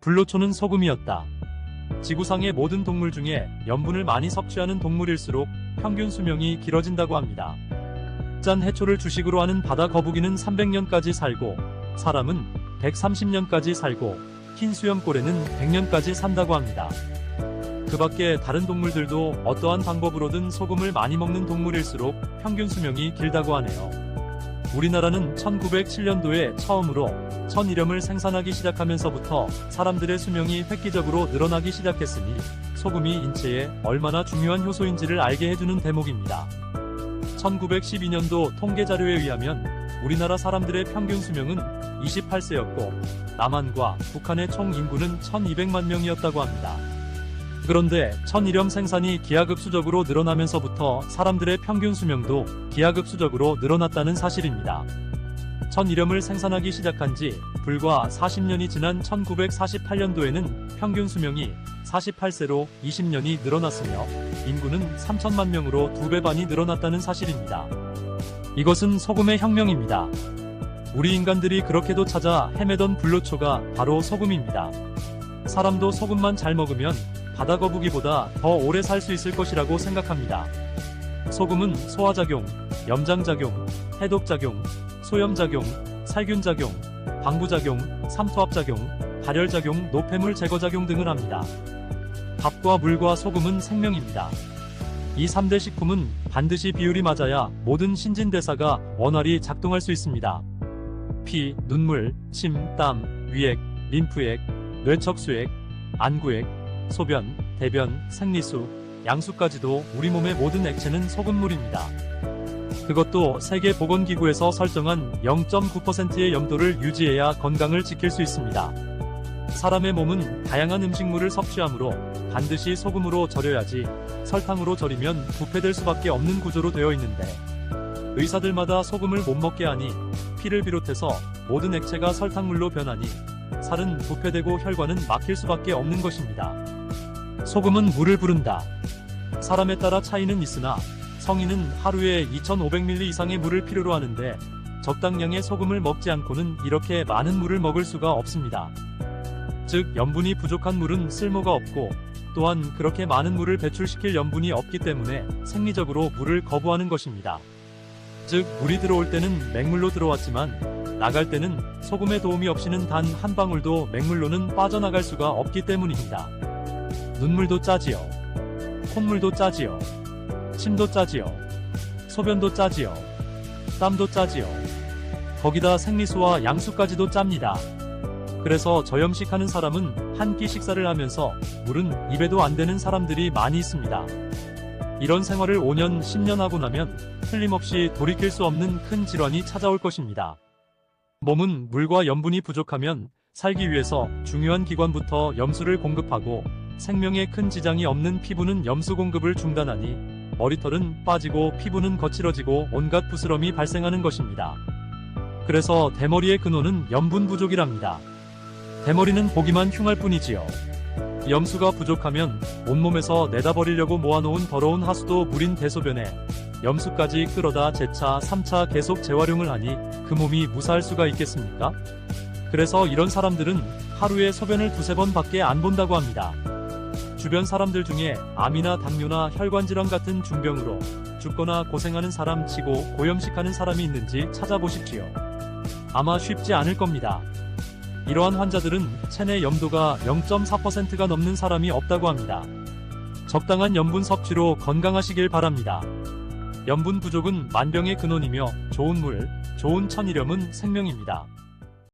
불로초는 소금이었다. 지구상의 모든 동물 중에 염분을 많이 섭취하는 동물일수록 평균 수명이 길어진다고 합니다. 짠 해초를 주식으로 하는 바다 거북이는 300년까지 살고, 사람은 130년까지 살고, 흰 수염고래는 100년까지 산다고 합니다. 그 밖에 다른 동물들도 어떠한 방법으로든 소금을 많이 먹는 동물일수록 평균 수명이 길다고 하네요. 우리나라는 1907년도에 처음으로 천일염을 생산하기 시작하면서부터 사람들의 수명이 획기적으로 늘어나기 시작했으니 소금이 인체에 얼마나 중요한 효소인지를 알게 해주는 대목입니다. 1912년도 통계자료에 의하면 우리나라 사람들의 평균 수명은 28세였고 남한과 북한의 총 인구는 1200만 명이었다고 합니다. 그런데 천일염 생산이 기하급수적으로 늘어나면서부터 사람들의 평균 수명도 기하급수적으로 늘어났다는 사실입니다. 천일염을 생산하기 시작한 지 불과 40년이 지난 1948년도에는 평균 수명이 48세로 20년이 늘어났으며 인구는 3천만 명으로 2배 반이 늘어났다는 사실입니다. 이것은 소금의 혁명입니다. 우리 인간들이 그렇게도 찾아 헤매던 불로초가 바로 소금입니다. 사람도 소금만 잘 먹으면 바다거북이보다 더 오래 살 수 있을 것이라고 생각합니다. 소금은 소화작용, 염장작용, 해독작용, 소염작용, 살균작용, 방부작용, 삼투압작용, 발열작용, 노폐물 제거작용 등을 합니다. 밥과 물과 소금은 생명입니다. 이 3대 식품은 반드시 비율이 맞아야 모든 신진대사가 원활히 작동할 수 있습니다. 피, 눈물, 침, 땀, 위액, 림프액, 뇌척수액, 안구액, 소변, 대변, 생리수, 양수까지도 우리 몸의 모든 액체는 소금물입니다. 그것도 세계보건기구에서 설정한 0.9%의 염도를 유지해야 건강을 지킬 수 있습니다. 사람의 몸은 다양한 음식물을 섭취하므로 반드시 소금으로 절여야지 설탕으로 절이면 부패될 수밖에 없는 구조로 되어 있는데 의사들마다 소금을 못 먹게 하니 피를 비롯해서 모든 액체가 설탕물로 변하니 살은 부패되고 혈관은 막힐 수밖에 없는 것입니다. 소금은 물을 부른다. 사람에 따라 차이는 있으나 성인은 하루에 2500ml 이상의 물을 필요로 하는데 적당량의 소금을 먹지 않고는 이렇게 많은 물을 먹을 수가 없습니다. 즉 염분이 부족한 물은 쓸모가 없고 또한 그렇게 많은 물을 배출시킬 염분이 없기 때문에 생리적으로 물을 거부하는 것입니다. 즉 물이 들어올 때는 맹물로 들어왔지만 나갈 때는 소금의 도움이 없이는 단 한 방울도 맹물로는 빠져나갈 수가 없기 때문입니다. 눈물도 짜지요. 콧물도 짜지요. 침도 짜지요. 소변도 짜지요. 땀도 짜지요. 거기다 생리수와 양수까지도 짭니다. 그래서 저염식하는 사람은 한 끼 식사를 하면서 물은 입에도 안 대는 사람들이 많이 있습니다. 이런 생활을 5년, 10년 하고 나면 틀림없이 돌이킬 수 없는 큰 질환이 찾아올 것입니다. 몸은 물과 염분이 부족하면 살기 위해서 중요한 기관부터 염수를 공급하고 생명에 큰 지장이 없는 피부는 염수 공급을 중단하니 머리털은 빠지고 피부는 거칠어지고 온갖 부스럼이 발생하는 것입니다. 그래서 대머리의 근원은 염분 부족이랍니다. 대머리는 보기만 흉할 뿐이지요. 염수가 부족하면 온몸에서 내다버리려고 모아놓은 더러운 하수도 물인 대소변에 염수까지 끌어다 재차 3차 계속 재활용을 하니 그 몸이 무사할 수가 있겠습니까? 그래서 이런 사람들은 하루에 소변을 2-3번 밖에 안 본다고 합니다. 주변 사람들 중에 암이나 당뇨나 혈관질환 같은 중병으로 죽거나 고생하는 사람 치고 고염식하는 사람이 있는지 찾아보십시오. 아마 쉽지 않을 겁니다. 이러한 환자들은 체내 염도가 0.4%가 넘는 사람이 없다고 합니다. 적당한 염분 섭취로 건강하시길 바랍니다. 염분 부족은 만병의 근원이며 좋은 물, 좋은 천일염은 생명입니다.